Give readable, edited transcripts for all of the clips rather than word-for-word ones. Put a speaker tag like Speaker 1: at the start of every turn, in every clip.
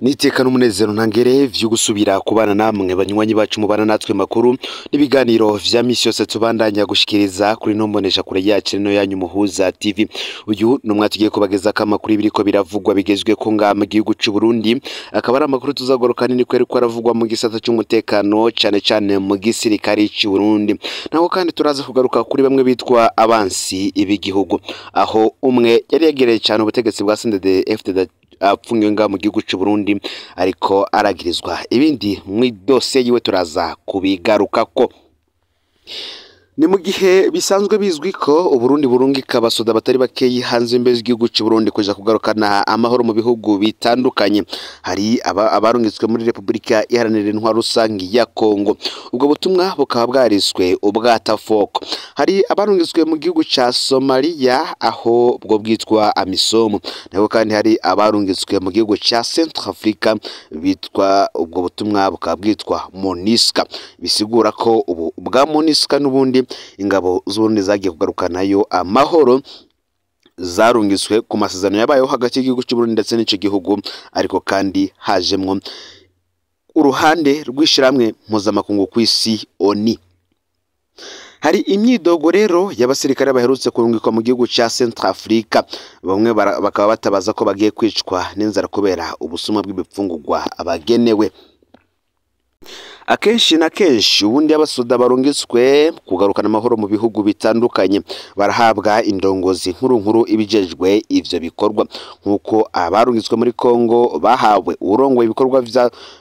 Speaker 1: Nitekana umunezero ntangere vyo gusubira kubana namwe banywanyi bacu mubana natwe makuru n'ibiganiro vya misi yose tubandanya gushikiriza kuri nombonesha kure yacu no yanyu Muhuza TV. Uyu numwe tugiye kubageza kamakuru ibiriko biravugwa bigezwe ko ngama gihugu c'u Burundi, akaba ari amakuru tuzagorokana ni kweri ko aravugwa mu gisata cy'umutekano cane mu gisirikari c'u Burundi. Naho kandi turaza kugaruka kuri bamwe bitwa abansi ibigihugu, aho umwe yari yegereye cyane ubutegetsi bwa CNDD-FDD apfungiwe nga mu gihugu c'u Burundi ariko aragirizwa ibindi mw'idose yiwe turaza kubigarukako. Ni mu gihe bisanzwe bizwi ko Uburundi burungika abasoda batari bakeyi hanze imbere y'igihugu c'u Burundi kuja kugarukana amahoro mu bihugu bitandukanye. Hari abarungitswe muri Republika Iharanira Intwaro Rusangi ya Kongo, ubwo butumwa bukaba bwariswe ubwatafoko. Hari abarungitswe mu gihugu ca Somalia aho ubwo bwitwa AMISOM, naho kandi hari abarungitswe mu gihugu ca Centrafrica bitwa ubwo butumwa bukaba bwitwa MONUSCO. Bisigura ko ubu bwa MONUSCO n'ubundi ingabo z'Uburundi zagiye kugarukanayo amahoro, zarungiswe ku masezerano yabayeho hagati y'igihugu cy'u Burundi ndetse n'ico gihugu, ariko kandi hajemwo uruhande rw'ishiramwe mpuzamakungu kw'isi ONU. Hari imyidogo rero y'abasirikare baherutse kurungikwa mu gihugu ca Centrafrica, bamwe bakaba batabaza ko bagiye kwicwa n'inzara kubera ubusuma bw'ibipfungurwa abagenewe. Akenshi na kenshi ubundi abasoda barungitswe kugarukana amahoro mu bihugu bitandukanye barahabwa indongozi nkuru ibijejwe ivyo bikorwa, nkuko abarungitswe muri Kongo bahawe urongo ibikorwa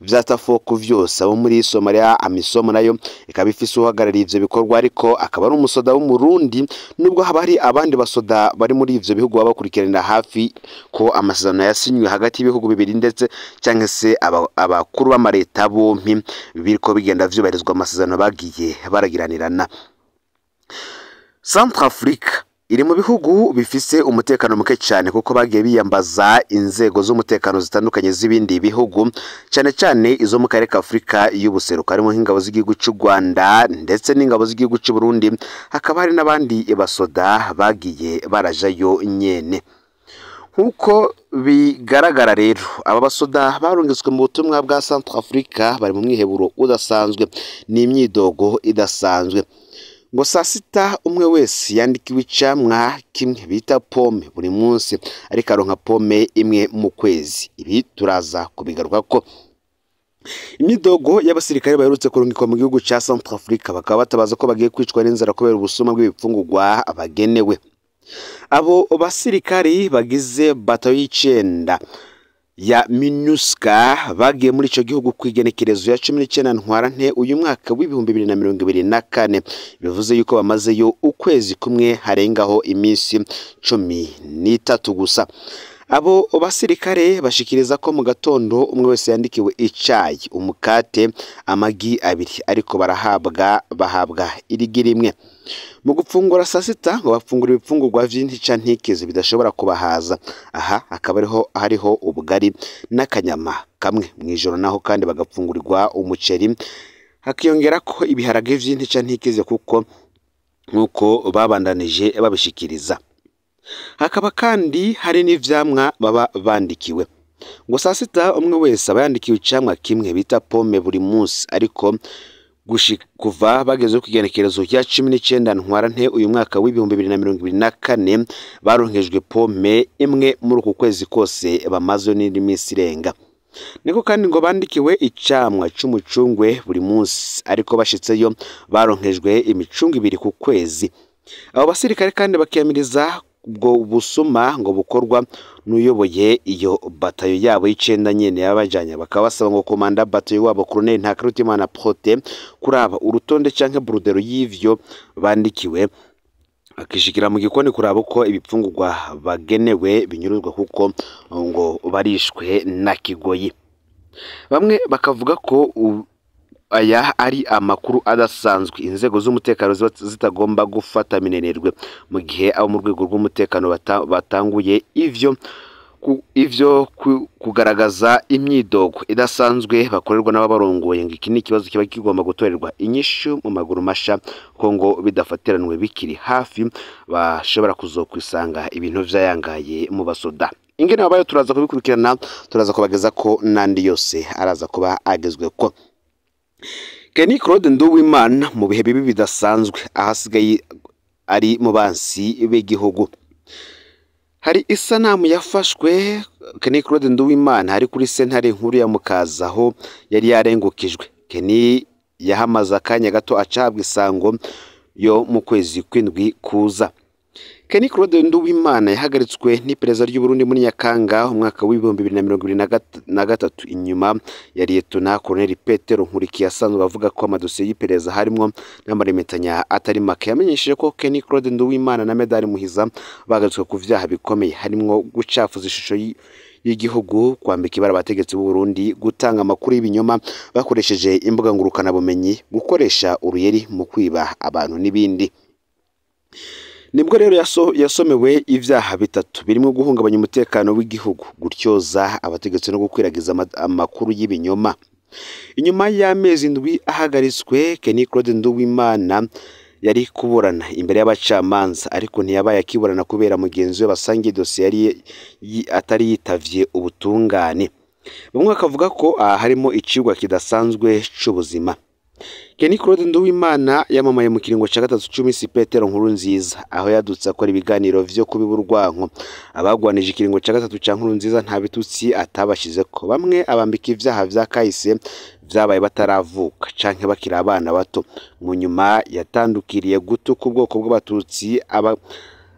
Speaker 1: vya tafoko vyose. Abo muri Somalia AMISOM nayo ikaba ifise uhagarariye ivyo bikorwa, ariko akaba ari umusoda w'umurundi, nubwo haba hari abandi basoda bari muri ivyo bihugu babakurikiranira hafi ko amasezerano yasinywe hagati y'ibihugu bibiri ndetse canke se abakuru b'amareta bompi biriko bigenda vyubahirizwa amasezerano bagiye baragiranirana. Centrafrica iri mu bihugu bifise umutekano muke cyane kuko bagiye biyambaza inzego z'umutekano zitandukanye z'ibindi bihugu, cyane izo mu karere ka Afrika y'ubuseruko, harimo ingabo z'igihugu cy'u Rwanda ndetse n'ingabo z'igihugu cy'u Burundi. Hakaba hari n'abandi basoda bagiye barajayo nyene. Nkuko bigaragara rero aba basoda barungitswe mu butumwa bwa Centrafrica bari mu mwiheburo udasanzwe, n'imyidogo idasanzwe. Ngo saa sita umwe wese yandikiwe icamwa kimwe bita pome buri munsi, ariko aronka pome imwe mu kwezi. Ibi turaza kubigarukako. Imyidogo y'abasirikare baherutse kurungikwa mu gihugu ca Centrafrica bakaba batabaza ko bagiye kwicwa n'inzara kubera ubusuma bw'ibipfungurwa abagenewe. Abo basirikari bagize bato y'icenda ya MINUSCA bagiye muri ico gihugu kwigenekerezo ya 19 ntwarante uyu mwaka w'ibihumbi 2024, bivuze yuko bamazeyo ukwezi kumwe harengaho iminsi 13 gusa. Abo basirikare bashikiriza ko mu gatondo umwe wese yandikiwe icayi, umukate, amagi abiri, ariko bahabwa irigi rimwe. Mu gupfungura saa sita ngo bafungura ibipfungurwa vy'intica ntikize bidashobora kubahaza. Aha akaba hariho ubugari n'akanyama kamwe mw'ijoro, naho kandi bagapfungurirwa umuceri hakiyongera ko ibiharage vy'intica ntikize kuko nkuko babandanije babishikiriza. Hakaba kandi hari n'ivyamwa baba bandikiwe. Ngo saa sita umwe wese aba yandikiwe icamwa kimwe bita pome buri munsi, ariko kuva bageze ku kigenekerezo ya 19 ntwarante uyu mwaka w'ibihumbi 2024 baronkejwe pome imwe muri uku kwezi kose bamaze n'indi minsi irenga. Niko kandi ngo bandikiwe icamwa c'umucungwe buri munsi, ariko bashitseyo baronkejwe imicungwe 2 ku kwezi. Abo basirikare kandi bakiyamiriza ubwo busuma ngo bukorwa n'uyoboye iyo batayo yabo y'icenda nyene yabajanye. Bakaba basaba ngo komanda batayo wabo Colonel Ntakarutimana Prote kuraba urutonde canke burudero y'ivyo bandikiwe, akishikira mu gikoni kuraba uko ibipfungurwa bagenewe binyuruzwa kuko ngo barishwe na kigoyi. Bamwe bakavuga ko aya ari amakuru adasanzwe inzego z'umutekano zitagomba gufata minenerwe, mu gihe abo mu rwego rw'umutekano batanguye ivyo kugaragaza imyidogo idasanzwe bakorerwa n'ababarongoye. Ngo iki ni ikibazo kiba kigomba gutorerwa inyishu mu maguru masha, ko ngo bidafatiranwe bikiri hafi bashobora kuzokwisanga ibintu vyayangaye mu basoda. ingene babayo turaza kubikurikirana, turaza kubageza ko nandi yose araza kuba agezwe ko. Kenny Claude Nduwimana mu bihe bibi bidasanzwe ahasigaye ari mu bansi b'igihugu. Hari isanamu yafashwe Kenny Claude Nduwimana hari kuri sentare nkuru ya Mukaza aho yari yarengukijwe. Kenny yahamaze akanya gato acabwa isango yo mu kwezi kw'indwi kuza. Kenny Claude Nduwimana yahagaritswe n'iperereza ry'u Burundi muri Nyakanga umwaka w'ibihumbi 2023 inyuma ya Lieutenant Colonel Petero Nkurikiye asanzwe avuga ko amadosiye y'iperereza harimo n'amaremetanya atari make. Yamenyesheje ko Kenny Claude Nduwimana na Medali Muhiza bahagaritswe ku vyaha bikomeye harimo gucafuza ishusho y'igihugu, kwambika ibara abategetsi b'u Burundi, gutanga amakuru y'ibinyoma bakoresheje imbuga ngurukana bumenyi, gukoresha uruyeri mu kwiba abantu n'ibindi. Nibwo rero yasomewe ivyaha bitatu birimo guhungabanya umutekano w'igihugu, gutyoza abategetsi no gukwiragiza amakuru y'ibinyoma. Inyuma y'amezi ndwi ahagaritswe, Kenny Claude Nduwimana yari kuburana imbere y'abacamanza ariko ntiyabaye akiburana kubera mugenzi we basangiye dosiye yari atari yitavye ubutungane. Bamwe bakavuga ko harimo icigwa kidasanzwe c'ubuzima. Kenny Claude Nduwimana yamamaye mu kiringo ca gatatu c'umisi Petero Nkurunziza aho yadutse akora ibiganiro vyo kubiburwanko. Abagwanije ikiringo ca gatatu ca Nkurunziza nta bitutsi atabashizeko. Bamwe abambika ivyaha vya kahise vyabaye bataravuka canke bakira abana bato. Mu nyuma yatandukiriye gutuka ubwoko bw'abatutsi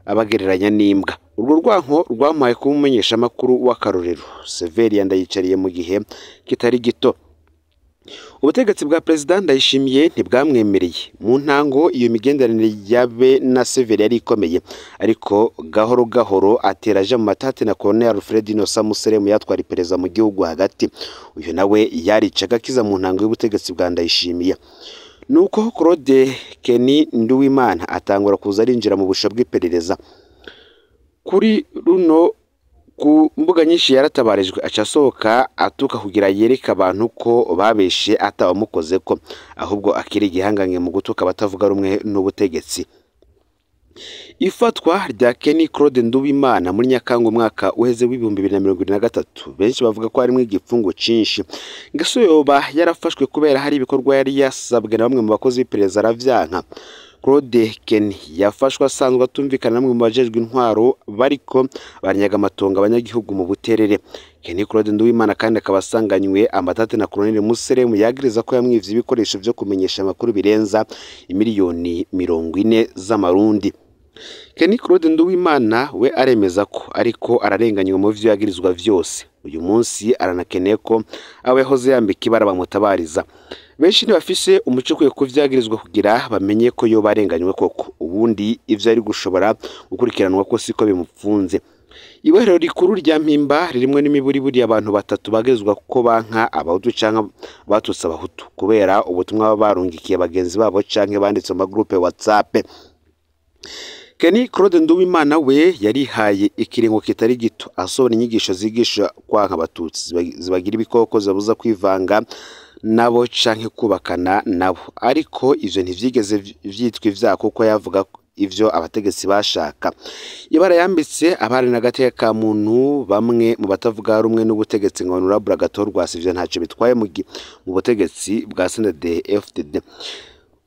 Speaker 1: abagereranya n'imbwa. Urwo rwanko rwamuhaye kumumenyesha amakuru w'akarorero Severi Ndayicariye mu gihe kitari gito. Ubutegetsi bwa President Ndayishimiye ntibwamwemereye. Mu ntango iyo migenderanire yabe na Severi yari ikomeye, ariko gahoro gahoro ateraje mu matate na Colonel Alfred Innocent Museremu yatwara iperereza mu gihugu hagati. Uyu nawe yaricaga kiza mu ntango y'ubutegetsi bwa Ndayishimiye. Nuko Claude Kenny Nduwimana atangura kuza arinjira mu busha bw'iperereza. Kuri runo ku mbuga nyinshi yaratabarijwe acasohoka atuka kugira yereka abantu ko babeshe atabamukoze ko ahubwo akiri gihangange mu gutuka batavuga rumwe n'ubutegetsi. Ifatwa rya Kenny Claude Nduwimana muri Nyakanga umwaka uheze w'ibihumbi 2023 benshi bavuga ko harimo igipfungo cinshi. Ngaso yoba yarafashwe kubera hari ibikorwa yari yasabwe na bamwe mu bakozi b'iperereza aravyanka. Claude Kenny yafashwa asanzwe atumvikana namwe mu bajejwe intwaro bariko baranyaga amatongo abanyagihugu mu buterere. Kenny Claude Nduwimana kandi akabasanganywe amatate na Colonel Museremu yagiriza ko yamwivye ibikoresho vyo kumenyesha amakuru birenza imiliyoni 40 z'amarundi. Kenny Claude Nduwimana we aremeza ko ariko ararenganywa mu vyo yagirizwa vyose. Uyu munsi aranakeneye ko abehoze yambika ibara bamutabariza. Benshi ntibafise umuco kwe kuvyagirizwa kugira bamenye ko yo barenganywe koko, ubundi ivyo ari gushobora gukurikiranwa ko siko bimupfunze. Ibohero rikuru rya Mpimba ririmwe n'imiburiburi abantu batatu bagezwa ko banka abahutu canke batutse abahutu kubera ubutumwa barungikiye bagenzi babo canke banditse mu groupe WhatsApp. Kenny Claude Nduwimana we yarihaye ikiringo kitari gito asohora inyigisho zigisha kwanka abatutsi zibagira ibikoko zabuza kwivanga nabo canke kubakana nabo, ariko ivyo ntivyigeze vyitwa ivyaha kuko yavuga ivyo abategetsi bashaka. Ibara yambitse abari n'agateka ka muntu bamwe mu batavuga rumwe n'ubutegetsi ngo Honorable Agathon ivyo ntaco bitwaye mu butegetsi bwa CNDD-FDD.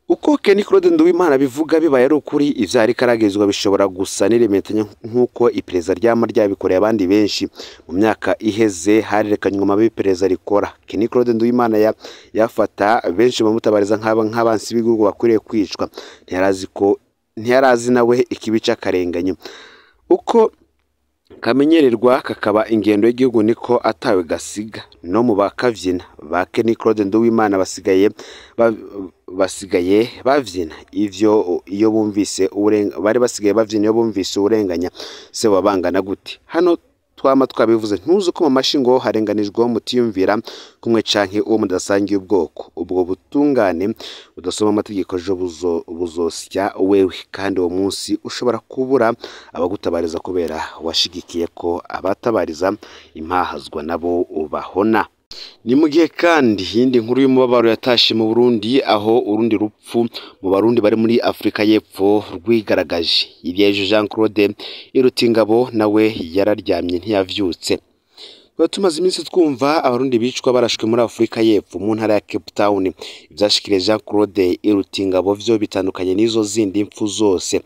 Speaker 1: Uko Kenny Claude Nduwimana bivuga bibaye ari ukuri ivyo ari karagezwa bishobora gusa n'iremetanya nkuko iperereza ryama ryabikoreye abandi benshi mu myaka iheze harerekanywe amabiperereza rikora. Kenny Claude Nduwimana yafata benshi bamutabariza nk'abansi b'igihugu bakwiriye kwicwa. Ntiyarazi nawe ikibica karenganyo. Uko kamenyererwa kakaba ingendo y'igihugu niko atawe gasiga. No mu bakavyina ba Kenny Claude Nduwimana basigaye bavyina ivyo iyo bumvise bari basigaye bavyina iyo bumvise urenganya se wabangana gute. Hano twama twabivuze ntuzi ko mu mashingo harenganijwe mutiyumvira kumwe canke uwo mudasangiye ubwoko. Ubwo butungane budasoma amategeko jo buzosya wewe, kandi uwo munsi ushobora kubura abagutabariza kubera washigikiye ko abatabariza impahazwa nabo ubahona. Ni mu gihe kandi iyindi nkuru y'umubabaro yatashe mu Burundi, aho urundi rupfu mu Barundi bari muri Afurika y'Epfo rwigaragaje. Ibyejo Jean Claude Irutingabo nawe yararyamye ntiyavyutse. Kwa tumaze iminsi twumva Abarundi bicwa barashwe muri Afurika y'Epfo mu ntara ya Cape Town. Ivyashikire Jean Claude Irutingabo vyo bitandukanye n'izo zindi mpfu zose.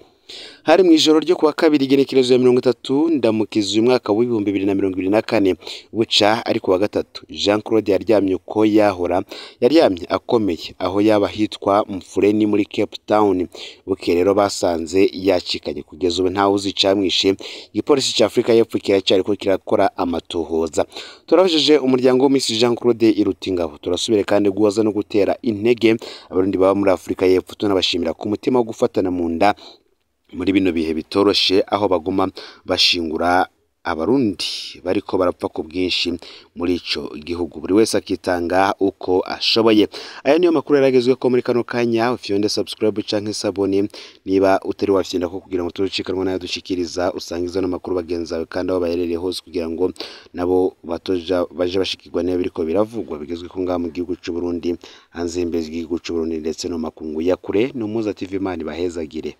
Speaker 1: Hari mu ijoro ryo kuwa kabiri igenekerezo ya 30 ndamukiza uyu mwaka wa 2024 buca ari kuwa gatatu. Jean Claude yaryamye uko yahora, yaryamye akomeye aho yaba hitwa Mfureni muri Cape Town. Buke rero basanze yacikanye, kugeza ubu ntawe uzi icamwishe. Igipolisi ca Afurika y'Epfo kiracyari ko kirakora amatohoza. Turabajije umuryango w'Umisi Jean Claude Irutingabo, turasubire kandi guhoza no gutera intege Abarundi baba muri Afurika y'Epfo, tunabashimira ku mutima wo gufatana mu nda muri bino bihe bitoroshe, aho baguma bashingura Abarundi bariko barapfa ku bwinshi muri ico gihugu, buri wese akitanga uko ashoboye. Aya niyo makuru yaragezwe ko muri kano kanya. Ufyonde subscribe canke sabone niba utari wafyenda ko kugira ngo turucikanwa nayo dushikiriza, usangiza no makuru bagenzawe kandi abo bayerereye hose kugira ngo nabo baje bashikirwa niyo biriko biravugwa bigezwe ko ngaha mu gihugu c'u Burundi, hanze imbere y'igihugu c'u Burundi ndetse no makungu ya kure. No Muza TV Imana ibahezagire.